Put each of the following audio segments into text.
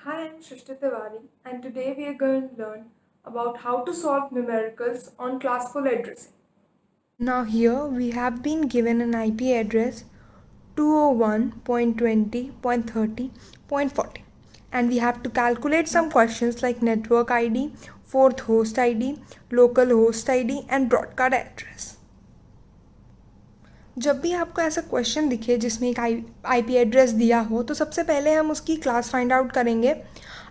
Hi, I'm Shrishti Tiwari, and today we are going to learn about how to solve numericals on classful addressing. Now, here we have been given an IP address 201.20.30.40, and we have to calculate some questions like network ID, fourth host ID, local host ID, and broadcast address. जब भी आपको ऐसा question दिखे जिसमें एक IP address दिया हो तो सबसे पहले हम उसकी क्लास फाइंड आउट करेंगे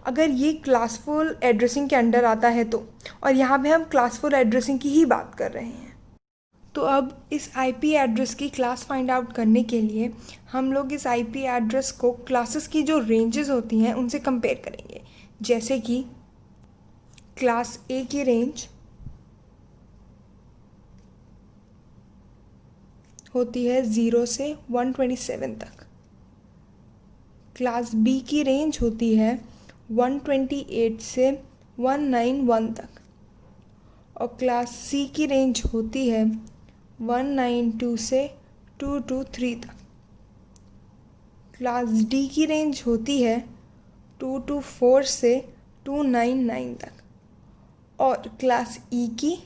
अगर ये क्लासफुल एड्रेसिंग के अंडर आता है तो, और यहाँ पे हम क्लासफुल एड्रेसिंग की ही बात कर रहे हैं। तो अब इस आईपी एड्रेस की क्लास फाइंड आउट करने के लिए हम लोग इस आईपी एड्रेस को क्लासेस की जो रेंजेस होती हैं उनसे कंपेयर करेंगे, जैसे कि क्लास ए की रेंज होती है 0 से 127 तक, क्लास बी की रेंज होती है 128 से 191 तक, और क्लास सी की रेंज होती है 192 से 223 तक, क्लास डी की रेंज होती है 224 से 299 तक, और क्लास ई की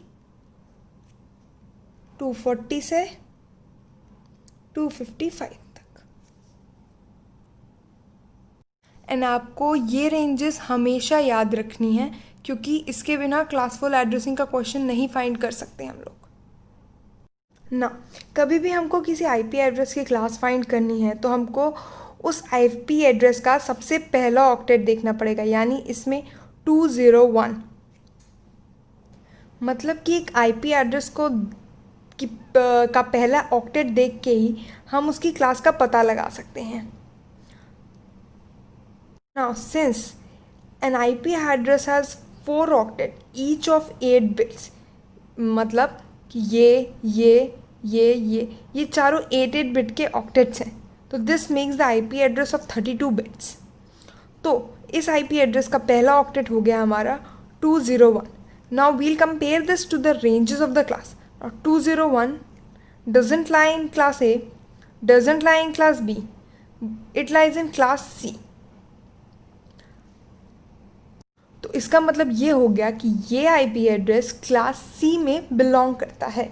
240 से 255 तक। एंड आपको ये रेंजेस हमेशा याद रखनी है क्योंकि इसके बिना क्लासफुल एड्रेसिंग का क्वेश्चन नहीं फाइंड कर सकते हम लोग ना। कभी भी हमको किसी आईपी एड्रेस की क्लास फाइंड करनी है तो हमको उस आईपी एड्रेस का सबसे पहला ऑक्टेट देखना पड़ेगा, यानी इसमें 201, मतलब कि एक आईपी एड्रेस को का पहला ऑक्टेट देख के ही हम उसकी क्लास का पता लगा सकते हैं। Now, since an IP address has 4 octet, each of 8 bits, मतलब कि ये चारों 8 बिट के ऑक्टेट्स हैं, तो this makes the IP address of 32 bits. तो इस आईपी एड्रेस का पहला ऑक्टेट हो गया हमारा 201। Now we'll compare this to the ranges of the class. 201 doesn't lie in class A, doesn't lie in class B, it lies in class C. तो इसका मतलब ये हो गया कि ये आईपी एड्रेस क्लास सी में बिलोंग करता है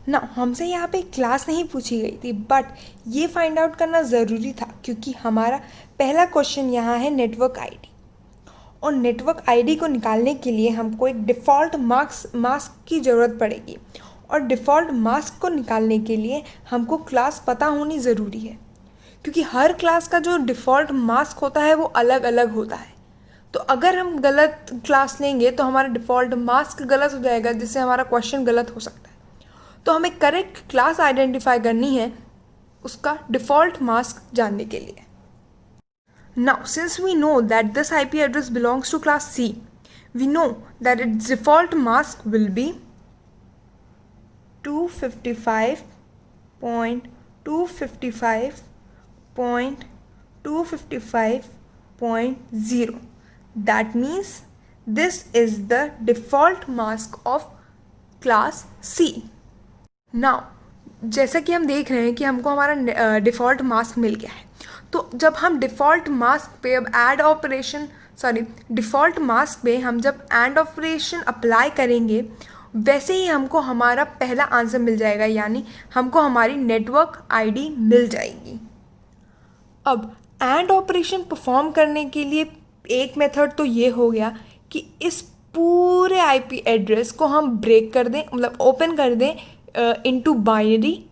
ना। हमसे यहाँ पे क्लास नहीं पूछी गई थी, बट ये फाइंड आउट करना ज़रूरी था क्योंकि हमारा पहला क्वेश्चन यहाँ है नेटवर्क आईडी, और नेटवर्क आईडी को निकालने के लिए हमको एक डिफ़ॉल्ट मास्क की ज़रूरत पड़ेगी, और डिफ़ॉल्ट मास्क को निकालने के लिए हमको क्लास पता होनी ज़रूरी है क्योंकि हर क्लास का जो डिफ़ॉल्ट मास्क होता है वो अलग अलग होता है। तो अगर हम गलत क्लास लेंगे तो हमारा डिफ़ॉल्ट मास्क गलत हो जाएगा, जिससे हमारा क्वेश्चन गलत हो सकता है। तो हमें करेक्ट क्लास आइडेंटिफाई करनी है उसका डिफ़ॉल्ट मास्क जानने के लिए। Now since we know that this IP address belongs to class C, we know that its default mask will be 255.255.255.0. That means this is the default mask of class C. Now, जैसा कि हम देख रहे हैं कि हमको हमारा default mask मिल गया है, तो जब हम डिफ़ॉल्ट मास्क पे अब डिफ़ॉल्ट मास्क पे हम जब एंड ऑपरेशन अप्लाई करेंगे वैसे ही हमको हमारा पहला आंसर मिल जाएगा, यानी हमको हमारी नेटवर्क आईडी मिल जाएगी। अब एंड ऑपरेशन परफॉर्म करने के लिए एक मेथड तो ये हो गया कि इस पूरे आईपी एड्रेस को हम ब्रेक कर दें, मतलब ओपन कर दें इनटू बाइनरी,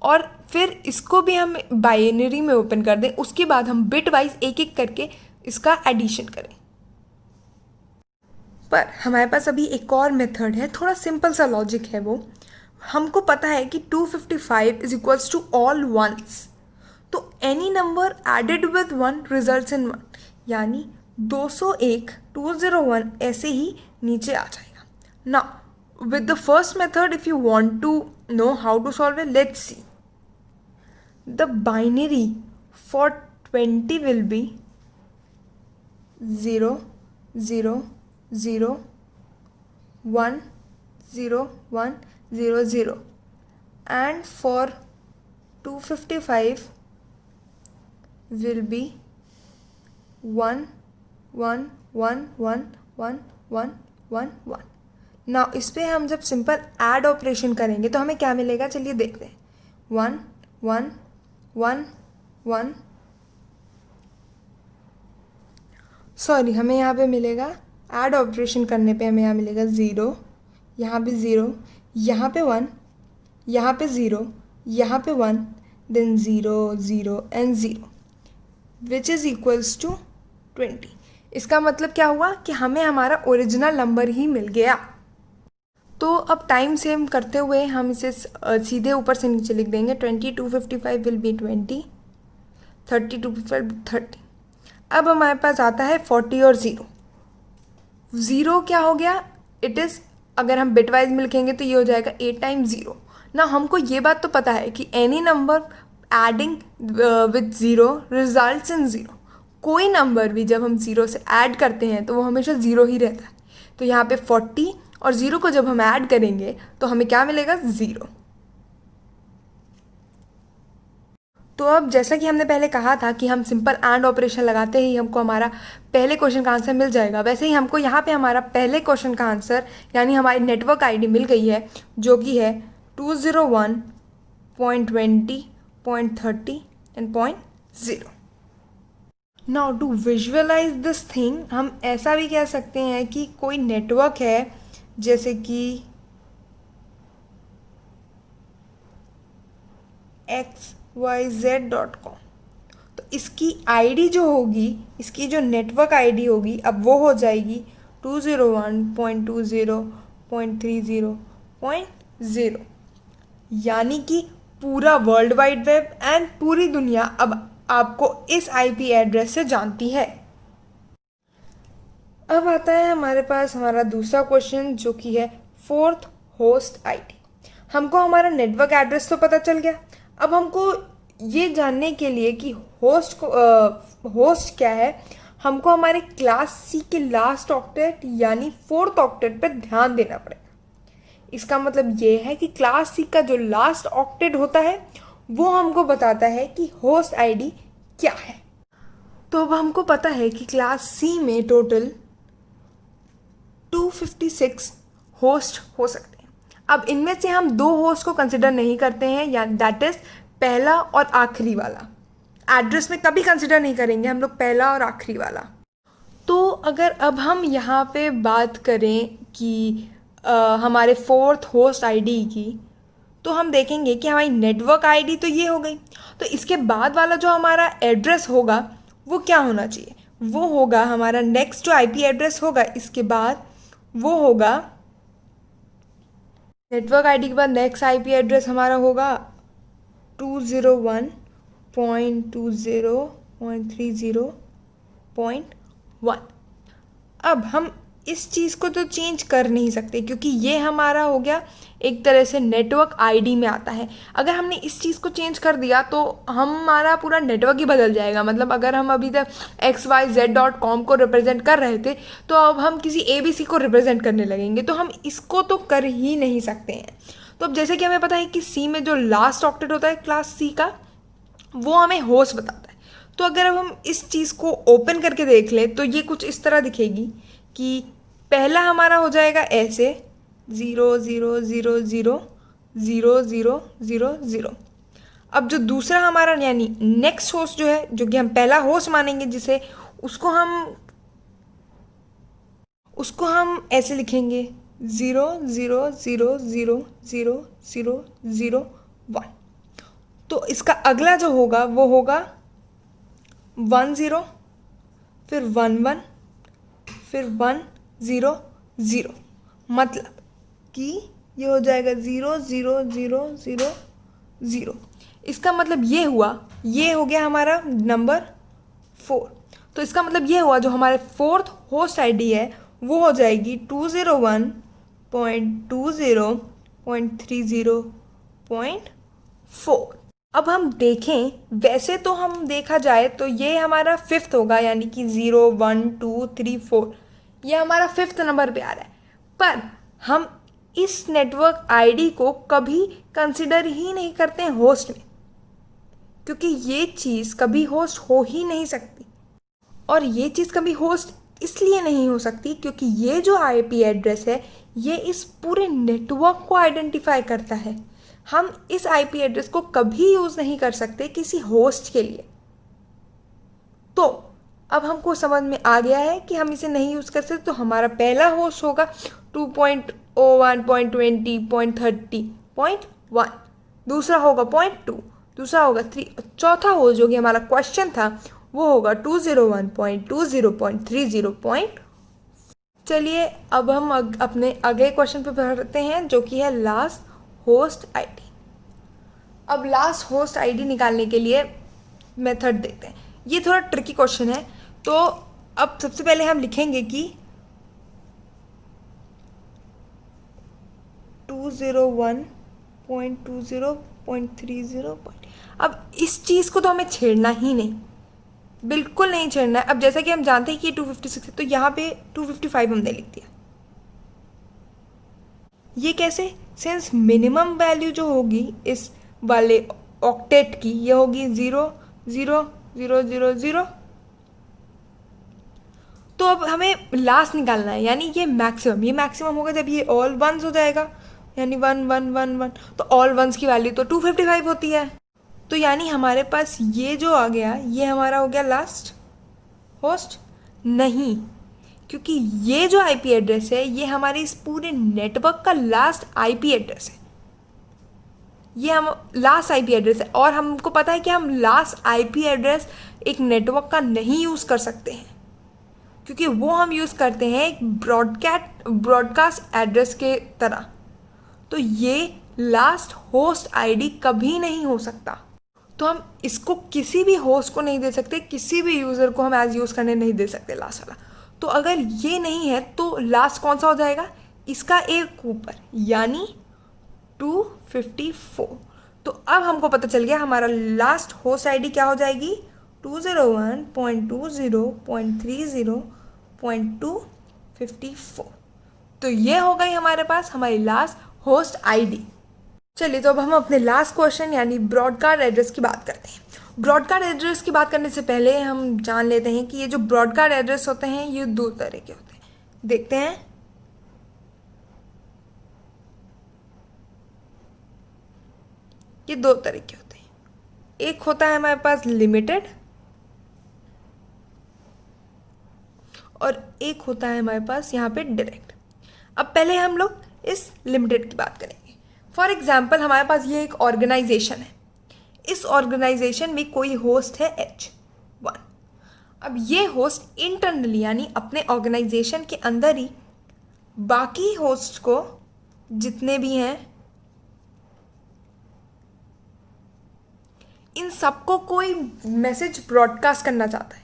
और फिर इसको भी हम बाइनरी में ओपन कर दें। उसके बाद हम बिट वाइज एक एक करके इसका एडिशन करें। पर हमारे पास अभी एक और मेथड है, थोड़ा सिंपल सा लॉजिक है वो। हमको पता है कि 255 is equals to all ones, तो any number added with 1 results in 1, यानी 201 201 ऐसे ही नीचे आ जाएगा। Now with the first method, if you want to know how to solve it, let's see. The binary for 20 will be 0 0 0 1 0 1 0 0, and for 255 will be 1 1 1 1 1 1 1 1। ना इस पे हम जब सिंपल ऐड ऑपरेशन करेंगे तो हमें क्या मिलेगा, चलिए देखते हैं। 1 1 1 1, सॉरी हमें यहाँ पे मिलेगा, ऐड ऑपरेशन करने पे हमें यहाँ मिलेगा 0, यहाँ पे 0, यहाँ पे 1, यहाँ पे 0, यहाँ पे 1, then 0 0 and 0 which is equals to 20। इसका मतलब क्या हुआ कि हमें हमारा ओरिजिनल नंबर ही मिल गया। तो अब टाइम सेव करते हुए हम इसे सीधे ऊपर से नीचे लिख देंगे। 20 2 55 विल बी 20, 30 2 55 30। अब हमारे पास आता है 40 और 0। 0 क्या हो गया, इट इज़, अगर हम बिटवाइज में लिखेंगे तो ये हो जाएगा 8 टाइम्स 0। ना हमको ये बात तो पता है कि any number adding with 0 results in 0। कोई नंबर भी जब हम 0 से ऐड करते हैं तो वो हमेशा 0 ही रहता है। तो यहाँ पे 40 और 0 को जब हम ऐड करेंगे तो हमें क्या मिलेगा, 0। तो अब जैसा कि हमने पहले कहा था कि हम सिंपल एंड ऑपरेशन लगाते ही हमको हमारा पहले क्वेश्चन का आंसर मिल जाएगा, वैसे ही हमको यहाँ पे हमारा पहले क्वेश्चन का आंसर यानी हमारी नेटवर्क आईडी मिल गई है, जो कि है 201.20.30 and 0.0। Now to visualize this thing, हम ऐसा भी कह सकते हैं कि कोई नेटवर्क है जैसे कि xyz.com। तो इसकी आईडी जो होगी, इसकी जो नेटवर्क आईडी होगी, अब वो हो जाएगी 201.20.30.0, यानी कि पूरा वर्ल्ड वाइड वेब एंड पूरी दुनिया अब आपको इस आईपी एड्रेस से जानती है। अब आता है हमारे पास हमारा दूसरा क्वेश्चन, जो कि है फोर्थ होस्ट आईडी। हमको हमारा नेटवर्क एड्रेस तो पता चल गया, अब हमको ये जानने के लिए कि होस्ट क्या है, हमको हमारे क्लास सी के लास्ट ऑक्टेट यानी फोर्थ ऑक्टेट पे ध्यान देना पड़ेगा। इसका मतलब ये है कि क्लास सी का जो लास्ट ऑक्टेट होता है वो हमको बताता है कि होस्ट आईडी क्या है। तो अब हमको पता है कि क्लास सी में टोटल 256 होस्ट हो सकते हैं। अब इनमें से हम 2 होस्ट को कंसिडर नहीं करते हैं, या दैट इज पहला और आखिरी वाला। एड्रेस में कभी कंसिडर नहीं करेंगे हम लोग पहला और आखिरी वाला। तो अगर अब हम यहाँ पे बात करें कि हमारे फोर्थ होस्ट आईडी की, तो हम देखेंगे कि हमारी नेटवर्क आईडी तो ये हो गई। तो इसके बाद वाला जो हमारा एड्रेस होगा वो क्या होना चाहिए, वो होगा हमारा नेक्स्ट जो आईपी एड्रेस होगा, इसके बाद वो होगा नेटवर्क आईडी के बाद नेक्स्ट आईपी एड्रेस हमारा होगा 201.20.30.1। अब हम इस चीज़ को तो चेंज कर नहीं सकते क्योंकि ये हमारा हो गया एक तरह से नेटवर्क आईडी में आता है। अगर हमने इस चीज़ को चेंज कर दिया तो हमारा पूरा नेटवर्क ही बदल जाएगा। मतलब अगर हम अभी तक xyz.com को रिप्रेजेंट कर रहे थे तो अब हम किसी ABC को रिप्रेजेंट करने लगेंगे, तो हम इसको तो कर ही नहीं सकते हैं। तो अब जैसे कि हमें पता है कि सी में जो लास्ट ऑक्टेट होता है क्लास सी का, वो हमें होस्ट बताता है। तो अगर अब हम इस चीज़ को ओपन करके देख लें तो ये कुछ इस तरह दिखेगी कि पहला हमारा हो जाएगा ऐसे 0 0 0 0 0 0 0 0। अब जो दूसरा हमारा यानी नेक्स्ट होस्ट जो है, जो कि हम पहला होस्ट मानेंगे जिसे, उसको हम ऐसे लिखेंगे 0 0 0 0 0 0 0 1। तो इसका अगला जो होगा वो होगा 1 0, फिर 1 1, फिर 1 0 0। मतलब कि ये हो जाएगा 0 0 0 0 0। इसका मतलब ये हुआ, ये हो गया हमारा नंबर 4। तो इसका मतलब ये हुआ जो हमारे फोर्थ होस्ट आईडी है वो हो जाएगी 201.20.30.4। अब हम देखें, वैसे तो हम देखा जाए तो ये हमारा फिफ्थ होगा, यानी कि 0 1 2 3 4, ये हमारा फिफ्थ नंबर पे आ रहा है। पर हम इस नेटवर्क आईडी को कभी कंसिडर ही नहीं करते हैं होस्ट में, क्योंकि ये चीज़ कभी होस्ट हो ही नहीं सकती। और ये चीज़ कभी होस्ट इसलिए नहीं हो सकती क्योंकि ये जो आईपी एड्रेस है ये इस पूरे नेटवर्क को आइडेंटिफाई करता है। हम इस आईपी एड्रेस को कभी यूज़ नहीं कर सकते किसी होस्ट के लिए। तो अब हमको समझ में आ गया है कि हम इसे नहीं यूज़ कर सकते। तो हमारा पहला होस्ट होगा 2.01.20.30.1, दूसरा होगा 0.2, दूसरा होगा 3, चौथा होस्ट जो कि हमारा क्वेश्चन था वो होगा 201.20.30. चलिए अब हम अपने अगले क्वेश्चन पे बढ़ते हैं जो कि है लास्ट होस्ट आईडी। अब लास्ट होस्ट आईडी निकालने के लिए मेथड देखते हैं। ये थोड़ा ट्रिकी क्वेश्चन है, तो अब सबसे पहले हम लिखेंगे कि 201.20.30. अब इस चीज़ को तो हमें छेड़ना ही नहीं, बिल्कुल नहीं छेड़ना है। अब जैसा कि हम जानते हैं कि 256 है तो यहाँ पे 255 हमने लिख दिया। ये कैसे? सिंस मिनिमम वैल्यू जो होगी इस वाले ऑक्टेट की ये होगी 00000, तो अब हमें लास्ट निकालना है, यानी ये मैक्सिमम होगा जब ये ऑल वंस हो जाएगा, यानी 1 1 1 1, तो ऑल वंस की वैल्यू तो 255 होती है। तो यानी हमारे पास ये जो आ गया ये हमारा हो गया लास्ट होस्ट नहीं, क्योंकि ये जो आईपी एड्रेस है ये हमारे इस पूरे नेटवर्क का लास्ट आईपी एड्रेस है। ये हम लास्ट आईपी एड्रेस है और हमको पता है कि हम लास्ट आईपी एड्रेस एक नेटवर्क का नहीं यूज़ कर सकते हैं, क्योंकि वो हम यूज़ करते हैं एक ब्रॉडकास्ट एड्रेस के तरह। तो ये लास्ट होस्ट आईडी कभी नहीं हो सकता। तो हम इसको किसी भी होस्ट को नहीं दे सकते, किसी भी यूज़र को हम एज यूज़ करने नहीं दे सकते लास्ट वाला। तो अगर ये नहीं है तो लास्ट कौन सा हो जाएगा? इसका एक ऊपर, यानी 254। तो अब हमको पता चल गया हमारा लास्ट होस्ट आईडी क्या हो जाएगी, 201.20.30.254। तो ये हो गई हमारे पास हमारी लास्ट होस्ट आईडी। चलिए तो अब हम अपने लास्ट क्वेश्चन यानी ब्रॉडकास्ट एड्रेस की बात करते हैं। ब्रॉडकास्ट एड्रेस की बात करने से पहले हम जान लेते हैं कि ये जो ब्रॉडकास्ट एड्रेस होते हैं ये दो तरह के होते हैं। देखते हैं। ये दो तरह के होते हैं। एक होता है हमारे पास लिमिटेड और एक होता है हमारे पास यहाँ पे डायरेक्ट। अब पहले हम लोग इस लिमिटेड की बात करेंगे। फॉर एग्जाम्पल हमारे पास ये एक ऑर्गेनाइजेशन है। इस ऑर्गेनाइजेशन में कोई होस्ट है H1। अब ये होस्ट इंटरनली यानी अपने ऑर्गेनाइजेशन के अंदर ही बाकी होस्ट को जितने भी हैं इन सबको कोई मैसेज ब्रॉडकास्ट करना चाहता है।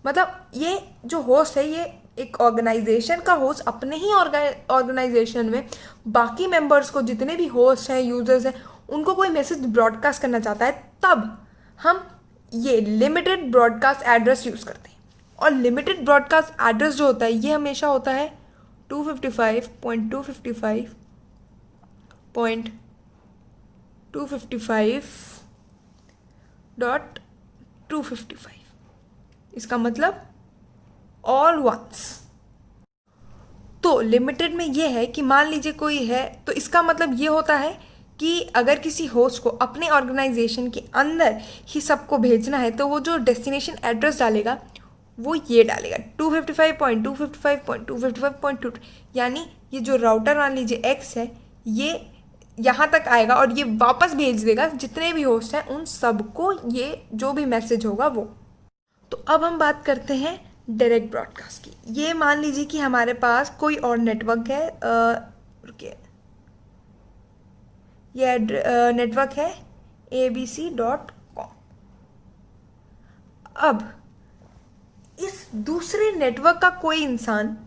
मतलब ये जो होस्ट है ये एक ऑर्गेनाइजेशन का होस्ट अपने ही ऑर्गेनाइजेशन में बाकी मेंबर्स को जितने भी होस्ट हैं यूजर्स हैं उनको कोई मैसेज ब्रॉडकास्ट करना चाहता है, तब हम ये लिमिटेड ब्रॉडकास्ट एड्रेस यूज़ करते हैं। और लिमिटेड ब्रॉडकास्ट एड्रेस जो होता है ये हमेशा होता है 255.255.255. इसका मतलब ऑल वंस। तो लिमिटेड में ये है कि मान लीजिए कोई है तो इसका मतलब ये होता है कि अगर किसी होस्ट को अपने ऑर्गेनाइजेशन के अंदर ही सबको भेजना है तो वो जो डेस्टिनेशन एड्रेस डालेगा वो ये डालेगा 255.255.255.2, यानी ये जो राउटर मान लीजिए X है ये यहाँ तक आएगा और ये वापस भेज देगा जितने भी होस्ट हैं उन सबको ये जो भी मैसेज होगा वो। तो अब हम बात करते हैं डायरेक्ट ब्रॉडकास्ट की। ये मान लीजिए कि हमारे पास कोई और नेटवर्क है, रुकिए, ये नेटवर्क है abc.com। अब इस दूसरे नेटवर्क का कोई इंसान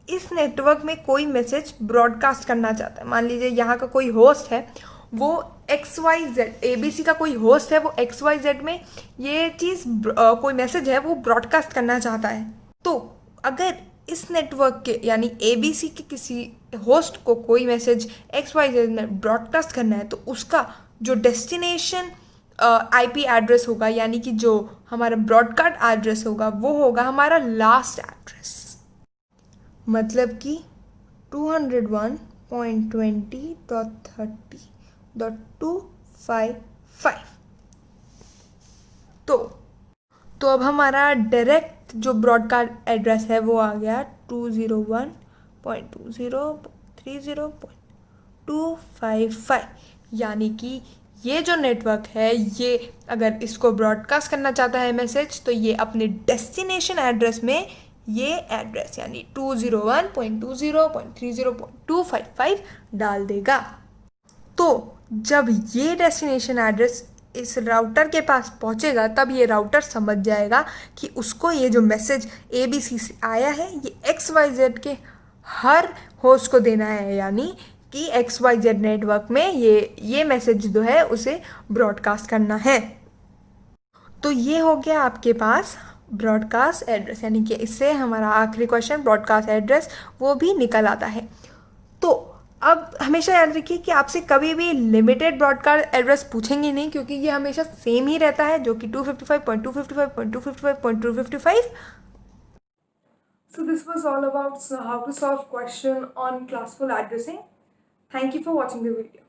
इस नेटवर्क में कोई मैसेज ब्रॉडकास्ट करना चाहता है। मान लीजिए यहाँ का कोई होस्ट है वो XYZ, ABC का कोई होस्ट है वो XYZ में ये चीज़ कोई मैसेज है वो ब्रॉडकास्ट करना चाहता है। तो अगर इस नेटवर्क के यानी ABC के किसी होस्ट को कोई मैसेज XYZ में ब्रॉडकास्ट करना है तो उसका जो डेस्टिनेशन आईपी एड्रेस होगा, यानी कि जो हमारा ब्रॉडकास्ट एड्रेस होगा वो होगा हमारा लास्ट एड्रेस, मतलब कि 201.20.30.255। तो अब हमारा डायरेक्ट जो ब्रॉडकास्ट एड्रेस है वो आ गया 201.20.30.255, यानी कि ये जो नेटवर्क है ये अगर इसको ब्रॉडकास्ट करना चाहता है मैसेज, तो ये अपने डेस्टिनेशन एड्रेस में ये एड्रेस यानी 201.20.30.255 डाल देगा। तो जब ये डेस्टिनेशन एड्रेस इस राउटर के पास पहुंचेगा तब ये राउटर समझ जाएगा कि उसको ये जो मैसेज ABC से आया है ये XYZ के हर होस्ट को देना है, यानी कि XYZ नेटवर्क में ये मैसेज जो है उसे ब्रॉडकास्ट करना है। तो ये हो गया आपके पास ब्रॉडकास्ट एड्रेस, यानी कि इससे हमारा आखिरी क्वेश्चन ब्रॉडकास्ट एड्रेस वो भी निकल आता है। तो अब हमेशा याद रखिए कि आपसे कभी भी लिमिटेड ब्रॉडकास्ट एड्रेस पूछेंगे नहीं, क्योंकि ये हमेशा सेम ही रहता है, जो कि 255.255.255.255। So this was all about how to solve question on classful addressing. Thank you for watching the video.